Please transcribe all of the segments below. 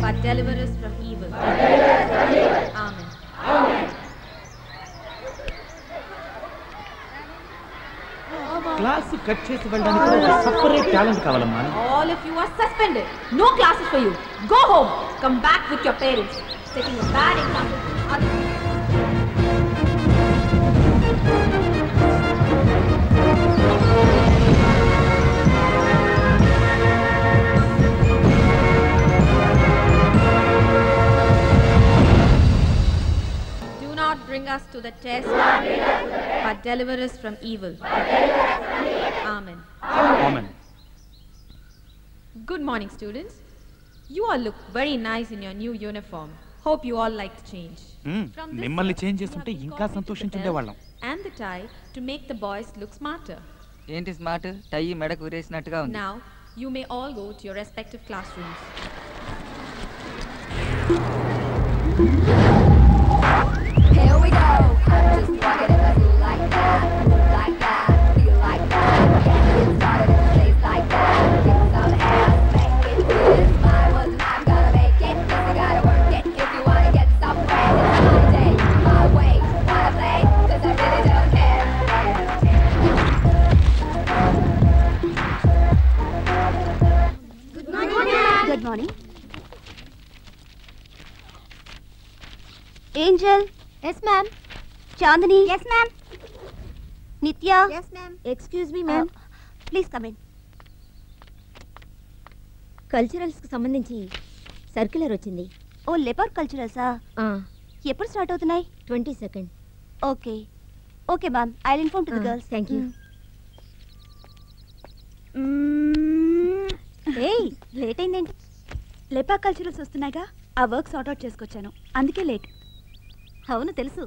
but deliver us from evil. Amen. Class cut chesi vellaniki separate talent kavalama. All of you are suspended. No classes for you. Go home. Come back with your parents. Setting a bad example to others. Do not bring us to the test, but deliver us from evil. Amen. Amen. Good morning, students. You all look very nice in your new uniform. Hope you all like the change. మిమ్మల్ని change చేస్తుంటే ఇంకా సంతోషించుండేవాళ్ళం. And the tie to make the boys look smarter. ఏంటి smart? టై మెడకు ఉరేసినట్టుగా ఉంది. Now, you may all go to your respective classrooms. Here we go. Just rock it up like that, feel like that. Get started in a place like that. Get some ass, make it good. My was I'm gonna make it. You gotta work it if you wanna get somewhere. It's my day, my way. Wanna play? 'Cause I really don't care. Good morning. Good morning. Angel. Yes, ma'am. Chandani. Yes, ma'am. Nitya. Yes, ma'am. Excuse me, ma'am. Please come in. Culturals కి సంబంధించి circular వచ్చింది. ఓ leopard కల్చరల్సా? ఎప్పుడు start అవుతున్నాయి? 22nd. Okay okay ma'am, I will inform to the girls. Thank you. ఏయ్, late అయిందేంటి? Leopard culturals వస్తున్నాయిగా, ఆ work sort out చేసుకొచ్చాను, అందుకే late. అవును తెలుసు,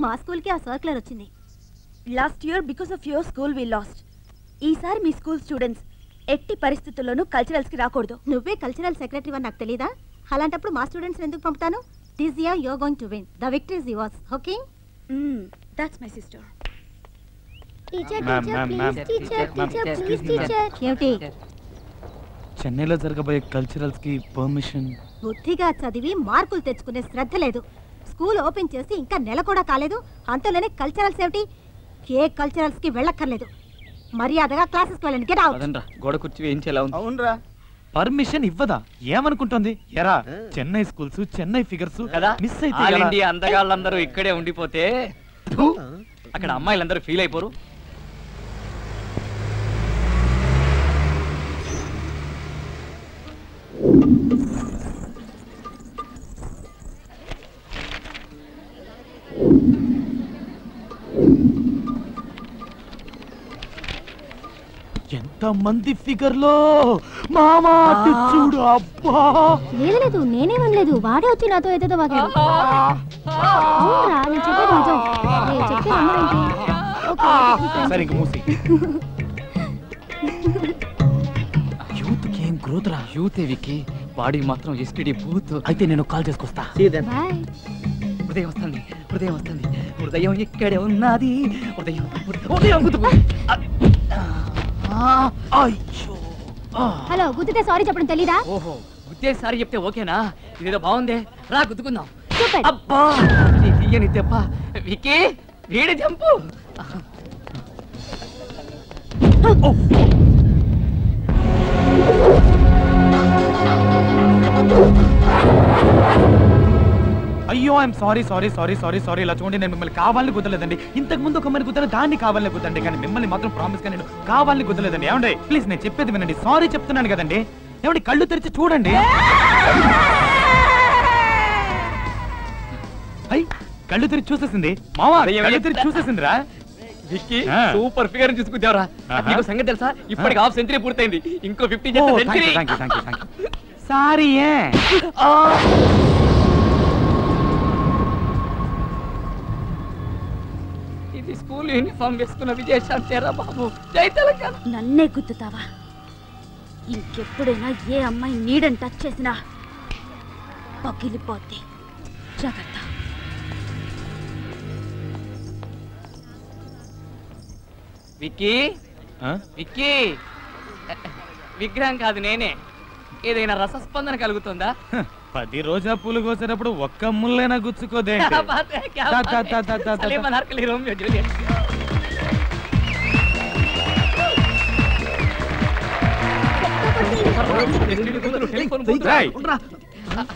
మా స్కూల్కి ఆ సర్క్యులర్ వచ్చింది. Last year because of your school we lost. ఈసారి మీ స్కూల్ స్టూడెంట్స్ ఎట్టి పరిస్థితుల్లోనూ కల్చరల్స్కి రాకూడదు. నువ్వే కల్చరల్ సెక్రటరీ అని నాకు తెలీదా? అలాంటప్పుడు మా స్టూడెంట్స్ ఎందుకు పంపుతాను? This year you are going to win. The victory is yours. Okay? That's my sister. Teacher please teacher. ఏమిటి? చెన్నైలో జరగబోయే కల్చరల్స్ కి పర్మిషన్. బుద్ధిగా చదివి మార్కులు తెచ్చుకునే శ్రద్ధ లేదు. స్కూల్ ఓపెన్ చేసి ఇంకా నెల కూడా కాలేదు, అంతలోనే కల్చరల్స్ ఏమిటి? ఏ కల్చరల్స్ కి వెళ్ళక్కర్లేదు. మర్యాదగా క్లాసెస్కి వెళ్ళండి. Get out. అదనరా గోడ కుర్చీ వేయించేలా ఉంది. అవునరా, పర్మిషన్ ఇవ్వదా? ఏమనుకుంటుంది? ఎరా Chennai schools, Chennai figures miss అయితే ఆల్ ఇండియా అందగాళ్ళందరూ ఇక్కడే ఉండిపోతే అక్కడ అమ్మాయిలందరూ ఫీల్ అయిపోరు. ఎంత మంది ఫిగర్ లో మామా చూడు. అబ్బా లేదు, నేనేమనలేదు. వాడే వచ్చి నాతో ఏదో వాగాడు. సరే ఇంక మూసి. యూత్ కి ఏం గ్రోత్ రా. యూత్ వికి బాడీ మాత్రం ఎస్టీడీ బూత్. అయితే నేను కాల్ చేసుకొస్తా. హృదయం వస్తుంది, హృదయం వస్తుంది, హృదయం ఇక్కడే ఉన్నది. హృదయం హలో, గుద్దితే సారీ చెప్పడం తెలీదా? ఓహో, గుద్దే సారీ చెప్తే ఓకేనా? ఇదేదో బాగుందే, రా గుద్దుకుందాం. అబ్బా తీయని దెబ్బ. వికీ వీడి జంపు. అయ్యో I'm sorry sorry sorry sorry sorry. ఇలా చూడండి, నేను మిమ్మల్ని కావాలని కుదరలేదండి. ఇంతకు ముందు ఒక మరి కుదరదు, దాన్ని కావాలని కుదండి, కానీ మిమ్మల్ని మాత్రం ప్రామిస్ గా నేను కావాలని కుదరలేదండి. ఏమండి ప్లీజ్, నేను చెప్పేది వినండి. సారీ చెప్తున్నాను కదండి. ఏమండి కళ్ళు తెరిచి చూడండి. అయ్యి కళ్ళు తెరిచి చూసేసింది మావా, కళ్ళు తెరిచి చూసేసిందిరా. విక్కీ సూపర్ ఫిగర్ చూసుకుంటావరా. నీకు సంగతి తెలుసా? ఇప్పటికి హాఫ్ సెంచరీ పూర్తయింది, ఇంకో 50 చేస్తే సెంచరీ. సారీ. ఇది స్కూల్ యూనిఫామ్ వేసుకున్న విజయశాంతేరా బాబు. జై తెలంగాణ. నన్నే గుద్దుతావా? ఇంకెప్పుడైనా ఏ అమ్మాయి నీడని టచ్ చేసినా పగిలిపోద్ది. జాగ్రత్త. విక్కీ, విక్కీ, విగ్రహం కాదు నేనే. ఏదైనా రసస్పందన కలుగుతుందా? 10 రోజా పూలు కోసేటప్పుడు ఒక్క ముళ్ళైనా గుచ్చుకోదే.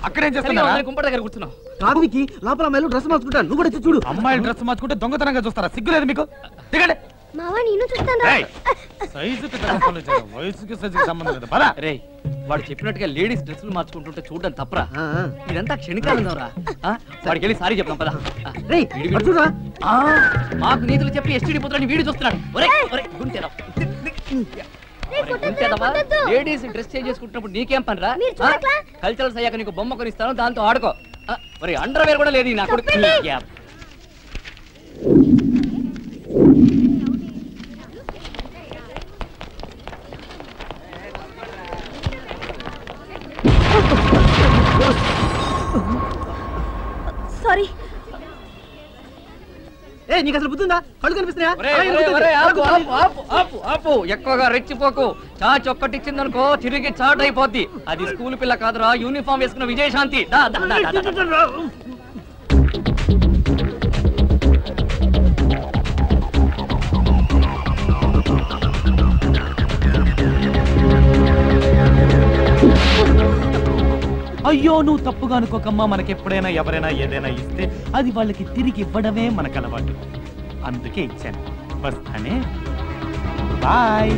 అక్కడేం చేస్తున్నా? కుంపటి దగ్గర కూర్చున్నావు. కాదుకి లోపల అమ్మాయిలు డ్రెస్ మార్చుకుంటాను, నువ్వు కూడా చూడు. అమ్మాయిలు డ్రెస్ మార్చుకుంటే దొంగతనంగా చూస్తారా? సిగ్గులేదు మీకు? దిగండి. వయసుకి సైజుకి సంబంధం లేదు. పద. రేయ్, వాడు చెప్పినట్టుగా లేడీస్ డ్రెస్సులు మార్చుకుంటుంటే చూడడం తప్పరా? ఇదంతా క్షణికాలం రా. వాడికి వెళ్ళి సారీ చెప్పాం పదా. మాకు నీతులు చెప్పి ఎస్టీడీ పుత్రాన్ని వీడు చూస్తున్నాడు. లేడీస్ డ్రెస్ చేంజ్ చేసుకుంటున్నప్పుడు నీకేం పని రా? కల్చరల్స్ అయ్యాక నీకు బొమ్మ కొనిస్తాను, దాంతో ఆడుకో. మరి అండర్ వేర్ కూడా లేదు నాకు. సారీ. నీకు అసలు బుద్ధి ఉందా? కళ్ళు కనిపిస్తున్నాయా? ఎక్కువగా రెచ్చిపోకు. చాచి ఒక్కటిచ్చిందనుకో తిరిగి చాట్ అయిపోద్ది. అది స్కూల్ పిల్ల కాదురా, యూనిఫామ్ వేసుకున్న విజయశాంతి. అయ్యో నువ్వు తప్పుగా అనుకోకమ్మా. మనకెప్పుడైనా ఎవరైనా ఏదైనా ఇస్తే అది వాళ్ళకి తిరిగి ఇవ్వడమే మనకు అలవాటు. అందుకే ఇచ్చాను. వస్తానే. బాయ్.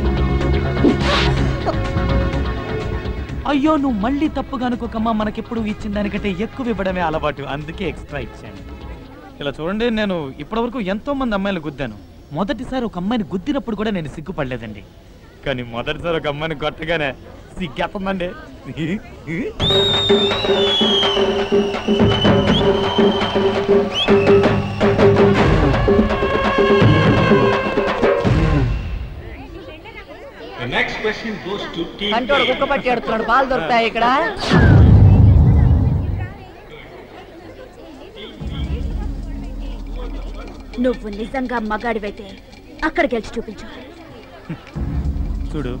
అయ్యో నువ్వు మళ్ళీ తప్పుగా అనుకోకమ్మా. మనకెప్పుడు ఇచ్చిన దానికంటే ఎక్కువ ఇవ్వడమే అలవాటు. అందుకే ఎక్స్ట్రా ఇచ్చాను. ఇలా చూడండి, నేను ఇప్పటివరకు ఎంతో మంది అమ్మాయిలు గుద్దాను. మొదటిసారి ఒక అమ్మాయిని గుద్దినప్పుడు కూడా నేను సిగ్గుపడలేదండి. కానీ మొదటిసారి ఒక అమ్మాయిని కొట్టగానే సిగ్గేస్తుందండి. కంటోడు కుక్క పట్టి ఆడుతున్నాడు. పాలు దొరుకుతాయి ఇక్కడ? నువ్వు నిజంగా మగాడివైతే అక్కడ గెలిచి చూపించు. చూడు,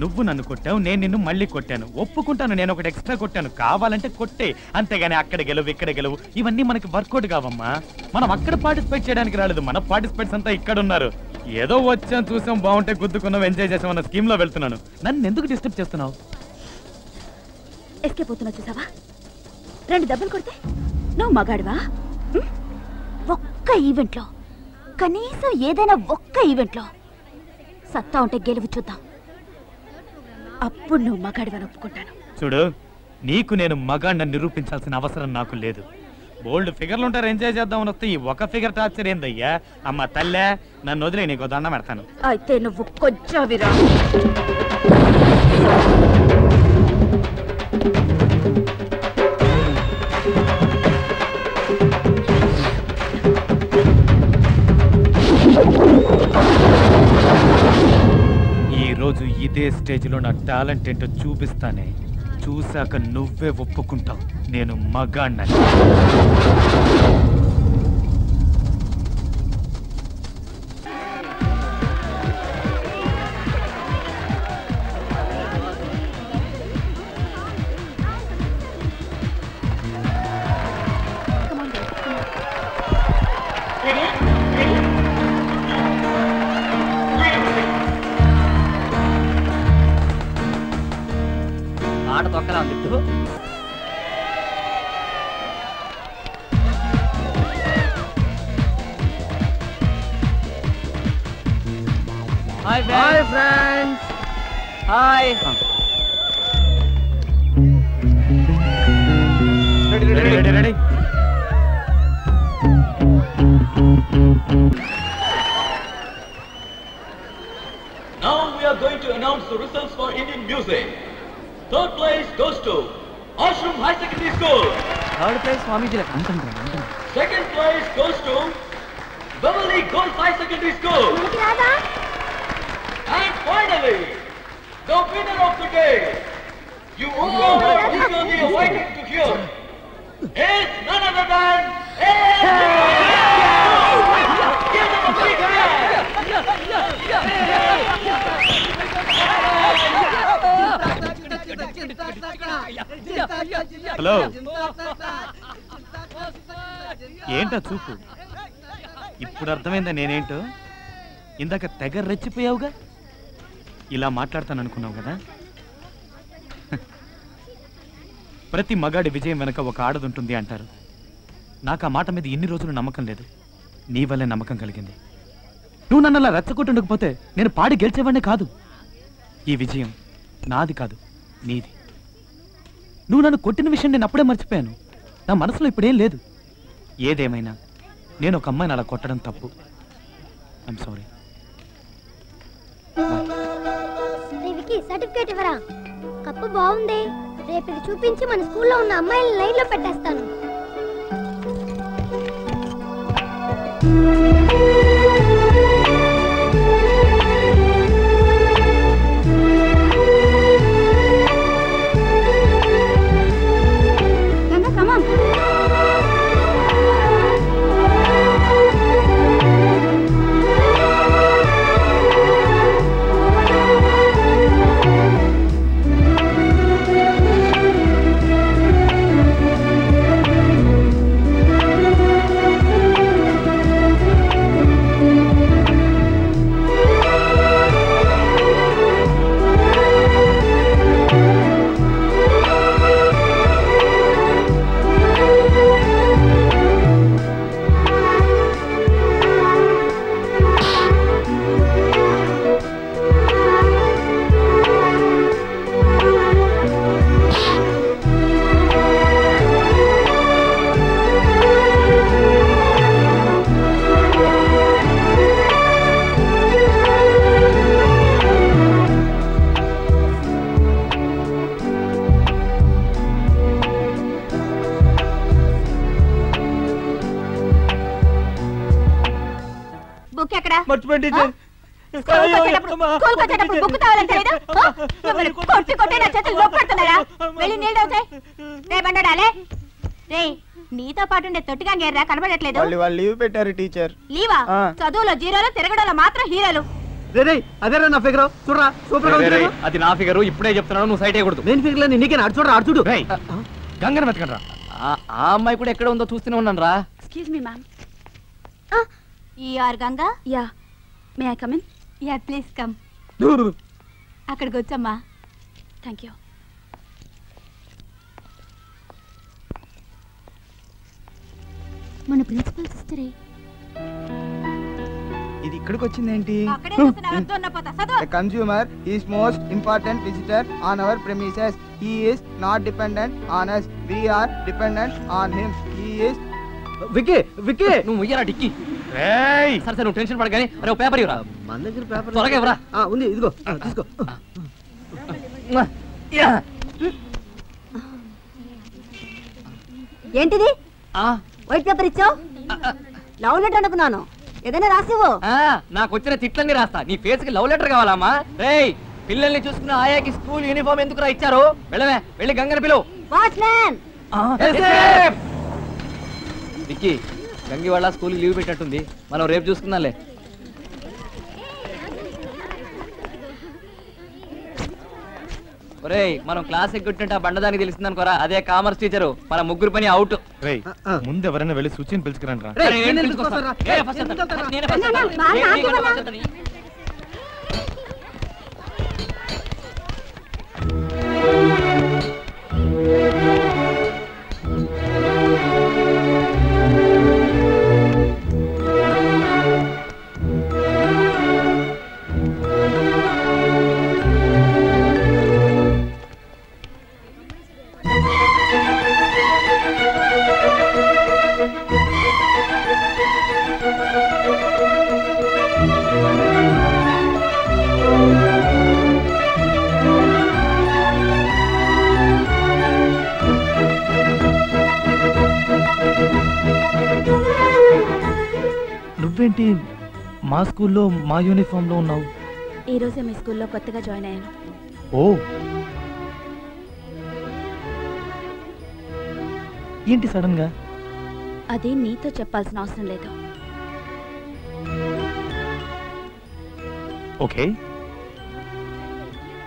నువ్వు నన్ను కొట్టావు, నేను నిన్ను మళ్ళీ కొట్టాను. ఒప్పుకుంటాను, నేను ఒకటి ఎక్స్ట్రా కొట్టాను. కావాలంటే కొట్టే, అంతేగాని అక్కడ గెలువు ఇక్కడ గెలువు ఇవన్నీ మనకి వర్కౌట్ కావమ్మా. మనం అక్కడ పార్టిసిపేట్ చేయడానికి రాలేదు. మన పార్టిసిపేట్స్ అంతా ఇక్కడ ఉన్నారు. ఏదో వచ్చాం, చూసాం, బాగుంటే గుద్దుకున్నాం, ఎంజాయ్ చేసాం అన్న స్కీమ్ లో వెళ్తున్నాను. నన్ను ఎందుకు డిస్టర్బ్ చేస్తున్నావు? ఎస్కేప్ అవుతున్నా చూసావా? 2 దెబ్బలు కొడితే నువ్వు మగాడివా? ఒక్క ఈవెంట్లో, కనీసం ఏదైనా ఒక్క ఈవెంట్లో సత్తా ఉంటే గెలువు చూద్దాం. అప్పుడు నువ్వు మగాడివని ఒప్పుకుంటాను. చూడు, నీకు నేను మగాడిని నిరూపించాల్సిన అవసరం నాకు లేదు. బోల్డ్ ఫిగర్లు ఉంటారు, ఎంజాయ్ చేద్దామని వస్తే ఈ ఒక ఫిగర్ టార్చర్ ఏందయ్యా? అమ్మ తల్లే, నన్ను వదిలే, నీకు దండం పెడతాను. అయితే నువ్వు కొంచెం విరా. ఈరోజు ఇదే స్టేజ్లో నా టాలెంట్ ఏంటో చూపిస్తానే. చూశాక నువ్వే ఒప్పుకుంటావు నేను మగాణ్ణని. ఆట తొక్కలా ఉంది. Hi friends. Hi. Ready. Now we are going to announce the results for Indian music. Third place goes to Ashram High Secondary School. Third place స్వామీజీలకు అంతండి. Second place goes to Beverly Girls High Secondary School. And finally, the winner of the day, you all are eagerly waiting to hear, is none other than Give them a big hand. Hello, ఏంటా చూపు? ఇప్పుడు అర్థమైందా నేనేంటో? ఇందాక తెగ రెచ్చిపోయావుగా. ఇలా మాట్లాడతాను అనుకున్నావు కదా. ప్రతి మగాడి విజయం వెనక ఒక ఆడదుంటుంది అంటారు. నాకు ఆ మాట మీద ఇన్ని రోజులు నమ్మకం లేదు. నీ వల్లే నమ్మకం కలిగింది. నువ్వు నన్ను అలా రెచ్చగొట్టుండకపోతే నేను పాడి గెలిచేవాడినే కాదు. ఈ విజయం నాది కాదు, నీది. నువ్వు నన్ను కొట్టిన విషయం నేను అప్పుడే మర్చిపోయాను. నా మనసులో ఇప్పుడేం లేదు. ఏదేమైనా నేను ఒక అమ్మాయిని అలా కొట్టడం తప్పు. I'm sorry. సర్టిఫికేట్ ఇవ్వరా? కప్పు బాగుంది. రేపు ఇది చూపించి మన స్కూల్లో ఉన్న అమ్మాయిని లైన్ లో పెట్టేస్తాను. నీతో పాటు తొట్టిగా గేర్రా కనబడట్లేదు. వాళ్ళు లీవ్ పెట్టారు టీచర్. లీవా? చదువులో జీరోలో తిరగడంలో మాత్రం హీరోలు. అదేరా నా ఫిగర్. చూడరా, సూపర్ గా ఉంది. అది నా ఫిగర్. ఇప్పుడే చెప్తున్నాను, నువ్వు సైట్ అయ్యకూడదు. నేను ఫిగర్ లేదు, నీకే చూడరా, ఆడు చూడు. గంగన వెతకండి రా. ఆ అమ్మాయి కూడా ఎక్కడ ఉందో చూస్తూనే ఉన్నాను రా. Excuse me ma'am. R Ganga? Yeah, may I come in? Yeah, please come. అక్కడికి వచ్చమ్మా. Thank you. మన ప్రిన్సిపల్ సిస్టరే. ఇది ఇక్కడికి వచ్చిందేంటి? అక్కడే చూస్తున్నా, వద్దు అన్న పోతా. చదువు. The consumer is most important visitor on our premises. He is not dependent on us. We are dependent on him. He is Vicky. Vicky, నువ్వు ముయ్యరా డిక్కి. సరే సరే, నువ్వు టెన్షన్ పడగానే. అరే పేపర్ ఇవ్వరా. మన దగ్గర పేపర్ త్వరగా ఇవ్వరా. ఉంది, ఇదిగో తీసుకో. ఏంటిది? వైట్ పేపర్ ఇచ్చావు? లవ్ లెటర్ అనుకున్నాను. ఏదైనా రాసివ్వు. నాకు వచ్చిన తిట్లన్నీ రాస్తా. నీ ఫేస్ కి లవ్ లెటర్ కావాలమ్మా? రేయ్, పిల్లల్ని చూసుకున్న ఆయాకి స్కూల్ యూనిఫామ్ ఎందుకు రా ఇచ్చారు? వెళ్ళవే, వెళ్ళి గంగని పిలువు. వాచ్మ్యాన్. విక్కీ, గంగి వాళ్ళ స్కూల్ లీవ్ పెట్టినట్టుంది. మనం రేపు చూసుకుందాంలే. ఒరేయ్, మనం క్లాస్ ఎక్కొట్టినట్టు ఆ బండదానికి తెలిసిందనుకోరా. అదే కామర్స్ టీచరు. మన ముగ్గురు పని అవుట్. ముందు ఎవరైనా వెళ్ళి సూచన పిలుచుకురండి రా. నువ్వేంటి మా స్కూల్లో మా యూనిఫామ్ లో ఉన్నావు? ఈ రోజే మీ స్కూల్లో కొత్తగా జాయిన్ అయ్యాను. ఓ, ఏంటి సడన్ గా? అది నీతో చెప్పాల్సిన అవసరం లేదు. ఓకే,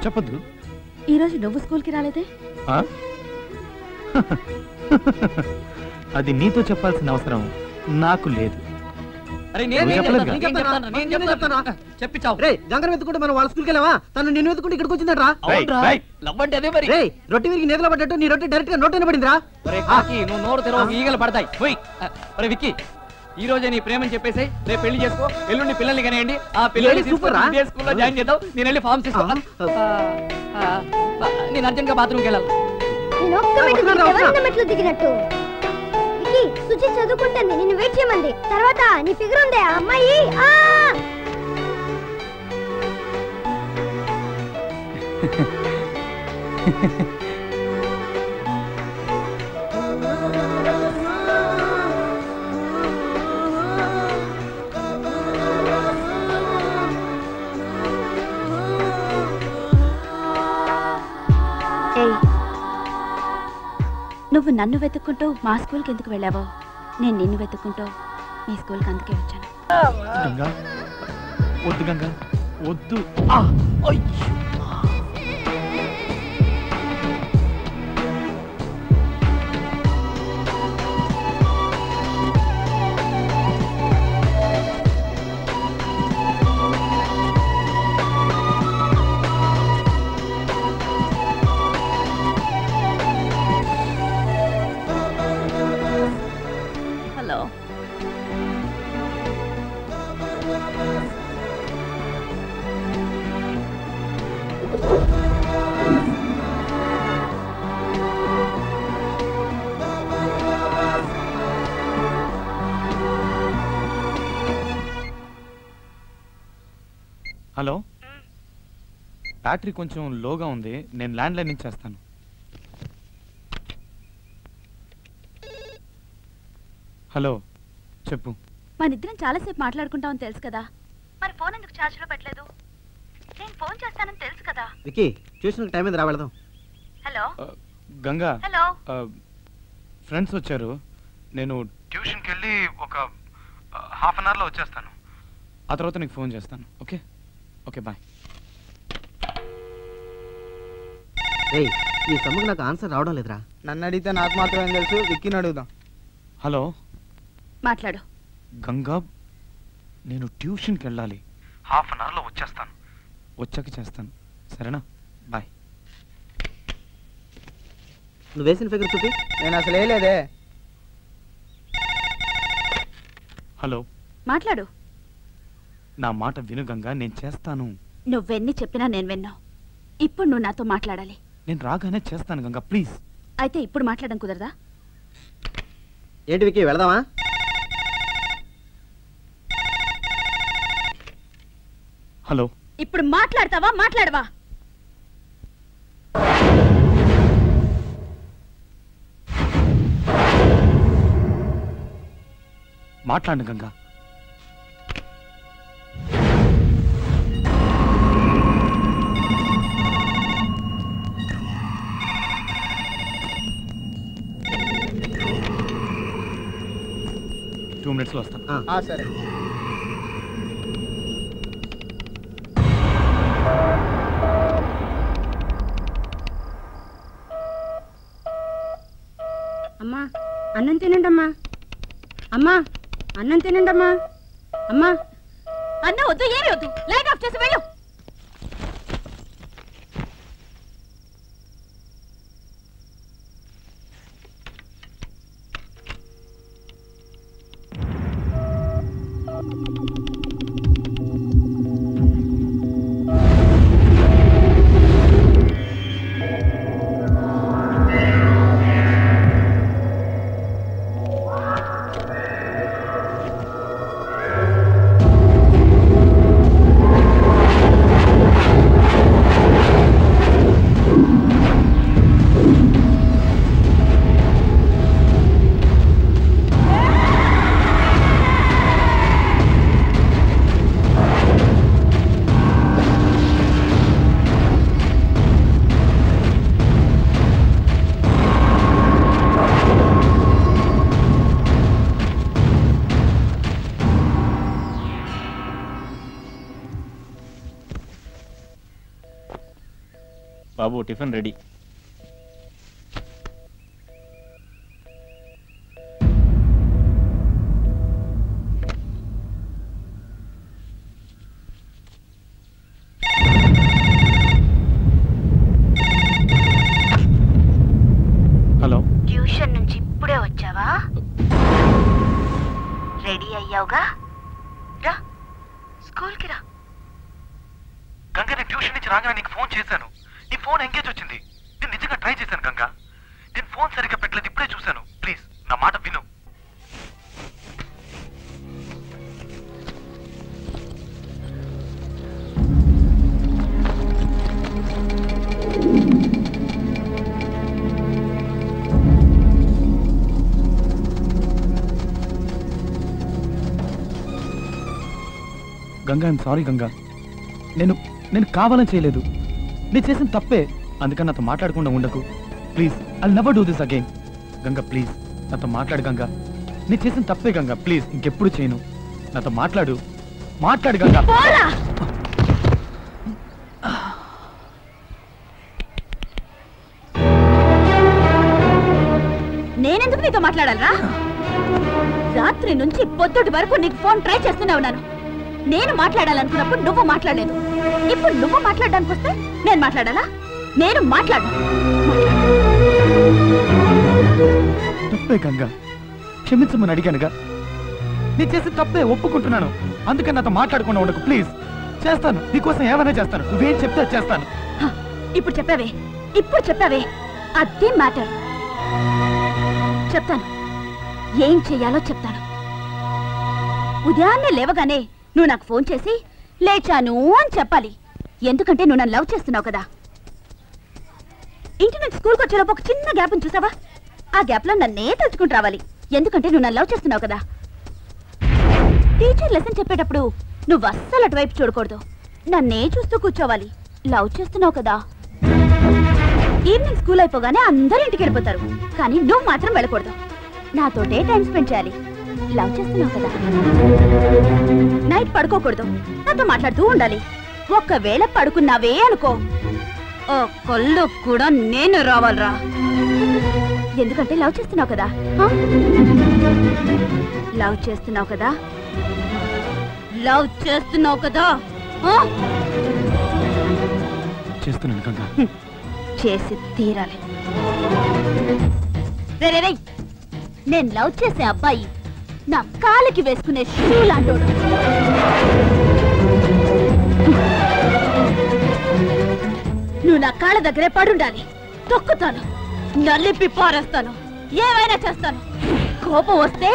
చెప్పద్దు. ఈ రోజు నువ్వు స్కూల్కి రాలేదే? అది నీతో చెప్పాల్సిన అవసరం నాకు లేదు. చెప్పించావు. గంగర వెతుకుంటే మనం వాళ్ళ స్కూల్కి వెళ్ళావా? తను నిన్ను వెతుకుంటే ఇక్కడికి వచ్చిందట్రా. అదే మరి. రొట్టె విరిగి నేతలో పడ్డట్టు నీ రొట్టె డైరెక్ట్ గా నోట్ పడిందిరా. నువ్వు నోరు తెరవ ఈగలు పడతాయి. పోయి విక్కీ, ఈ రోజే నీ ప్రేమని చెప్పేసి రేపు పెళ్లి చేసుకో. ఎల్లుండి పిల్లల్ని కనేయండి. ఆ పిల్లల్ని ఇదే స్కూల్లో జాయిన్ చేద్దాం. నేను వెళ్ళి ఫార్మ్స్ తీసుకో. నేను అర్జెంట్ గా బాత్రూమ్కి వెళ్ళాలి. మెట్లు దిగినట్టు సుచి చదువుకుంటుంది, నిన్ను వెయిట్ చేయమంది. తర్వాత నీ ఫిగర్ ఉందే ఆ అమ్మాయి. నువ్వు నన్ను వెతుక్కుంటూ మా స్కూల్కి ఎందుకు వెళ్ళావో, నేను నిన్ను వెతుక్కుంటూ నీ స్కూల్కి అందుకే వచ్చాను. గంగా వద్దు, గంగా వద్దు. హలో, హలో, బ్యాటరీ కొంచెం లోగా ఉంది. నేను ల్యాండ్ లైన్ నుంచి చేస్తాను. హలో, చెప్పు. మనిద్దరం చాలాసేపు మాట్లాడుకుంటామని తెలుసు కదా, మరి ఫోన్ ఎందుకు ఛార్జ్లో పెట్టలేదు? నేను ఫోన్ చేస్తానని తెలుసు కదా. విక్కీ, ట్యూషన్ టైం మీద రా, వెళదాం. హలో గంగా, హలో, ఫ్రెండ్స్ వచ్చారు. నేను ట్యూషన్కి వెళ్ళి ఒక హాఫ్ అన్ అవర్లో వచ్చేస్తాను. ఆ తర్వాత నీకు ఫోన్ చేస్తాను. Okay okay, bye. ఈ సమ్ముకు నాకు ఆన్సర్ రావడం లేదురా. నన్ను అడిగితే నాకు మాత్రమే తెలుసు, విక్కీని అడుగుదాం. హలో, మాట్లాడు. గంగా, నేను ట్యూషన్కి వెళ్ళాలి. హాఫ్ అన్ అవర్లో వచ్చేస్తాను. వచ్చాక చేస్తాను, సరేనా? బాయ్. నువ్వు వేసిన ఫిగర్ చూపి. నేను అసలు వేయలేదే. హలో, మాట్లాడు. నా మాట విను గంగా, నేను చేస్తాను. నువ్వెన్ని చెప్పినా నేను విన్నావు. ఇప్పుడు నువ్వు నాతో మాట్లాడాలి. నేను రాగానే చేస్తాను గంగా, ప్లీజ్. అయితే ఇప్పుడు మాట్లాడడం కుదరదా? ఏంటి విక్కీ, వెళదామా? హలో, ఇప్పుడు మాట్లాడతావా మాట్లాడవా? మాట్లాడు గంగా. టూ మినిట్స్లో వస్తాను. సరే. అమ్మా అన్నం తినండమ్మా. అమ్మా అన్నం తినండమ్మా. అమ్మా అన్న వద్దు, ఏమి వద్దు. లైట్ ఆఫ్ చేసి వెళ్ళు. బాబు టిఫిన్ రెడీ. హలో, ట్యూషన్ నుంచి ఇప్పుడే వచ్చావా? రెడీ అయ్యావుగా? రా స్కూల్కి రా. గంగా, నేను ట్యూషన్ నుంచి రాగానే నీకు ఫోన్ చేశాను. నీ ఫోన్ ఎంగేజ్ వచ్చింది. నేను నిజంగా ట్రై చేశాను గంగా. నేను ఫోన్ సరిగ్గా పెట్టలేదు, ఇప్పుడే చూశాను. ప్లీజ్ నా మాట విను. Ganga, I'm sorry Ganga. నేను కావాలని చేయలేదు. నేను చేసిన తప్పే. అందుకని నాతో మాట్లాడకుండా ఉండకు please. I never do this again. Ganga please నాతో మాట్లాడు గంగా. నేను చేసిన తప్పే గంగా, ప్లీజ్ ఇంకెప్పుడు చేయను. నాతో మాట్లాడు గంగా. నేనెందుకు నీతో మాట్లాడాలరా? రాత్రి నుంచి పొద్దుటి వరకు నీకు ఫోన్ ట్రై చేస్తూనే ఉన్నాను. నేను మాట్లాడాలనుకున్నప్పుడు నువ్వు మాట్లాడలేదు. ఇప్పుడు నువ్వు మాట్లాడడానికి వస్తే నేను మాట్లాడాలా? నేను మాట్లాడు. తప్పే గంగా, క్షమించమని అడిగానుగా. నేను చేసిన తప్పే, ఒప్పుకుంటున్నాను. అందుకని నాతో మాట్లాడకుండా ఉండకు ప్లీజ్. చేస్తాను, నీకోసం ఏమైనా చేస్తాను. నువ్వేం చెప్తే చేస్తాను. ఇప్పుడు చెప్పావే అదే మ్యాటర్. చెప్తాను, ఏం చెయ్యాలో చెప్తాను. ఉదయాన్నే లేవగానే నువ్వు నాకు ఫోన్ చేసి లేచాను అని చెప్పాలి. ఎందుకంటే నువ్వు నన్ను లవ్ చేస్తున్నావు కదా. ఇంటి నుంచి స్కూల్కి వచ్చేలోపు ఒక చిన్న గ్యాప్ని చూసావా? ఆ గ్యాప్లో నన్నే తలుచుకుంటూ రావాలి. ఎందుకంటే నువ్వు నన్ను లవ్ చేస్తున్నావు కదా. టీచర్ లెసన్ చెప్పేటప్పుడు నువ్వు అస్సలు అటువైపు చూడకూడదు. నన్నే చూస్తూ కూర్చోవాలి. లవ్ చేస్తున్నావు కదా. ఈవినింగ్ స్కూల్ అయిపోగానే అందరూ ఇంటికి వెళ్ళిపోతారు, కానీ నువ్వు మాత్రం వెళ్ళకూడదు. నాతోటే టైం స్పెండ్ చేయాలి. లవ్ చేస్తున్నావు కదా. నైట్ పడుకోకూడదు, నాతో మాట్లాడుతూ ఉండాలి. ఒక్కవేళ పడుకున్నావే అనుకో, ఓ కళ్ళు కూడా నేను రావాలరా. ఎందుకంటే లవ్ చేస్తున్నావు కదా. లవ్ చేస్తున్నావు కదా. లవ్ చేస్తున్నావు కదా. చేస్తున్నాను గంగా. చేసి తీరాలి. రే, నేను లవ్ చేసే అబ్బాయి నా కాలికి వేసుకునే షూ లాంటోడు. నువ్వు నా కాళ్ళ దగ్గరే పడుండాలి. తొక్కుతాను, నలిపి పారేస్తాను, ఏమైనా చేస్తాను. కోపం వస్తే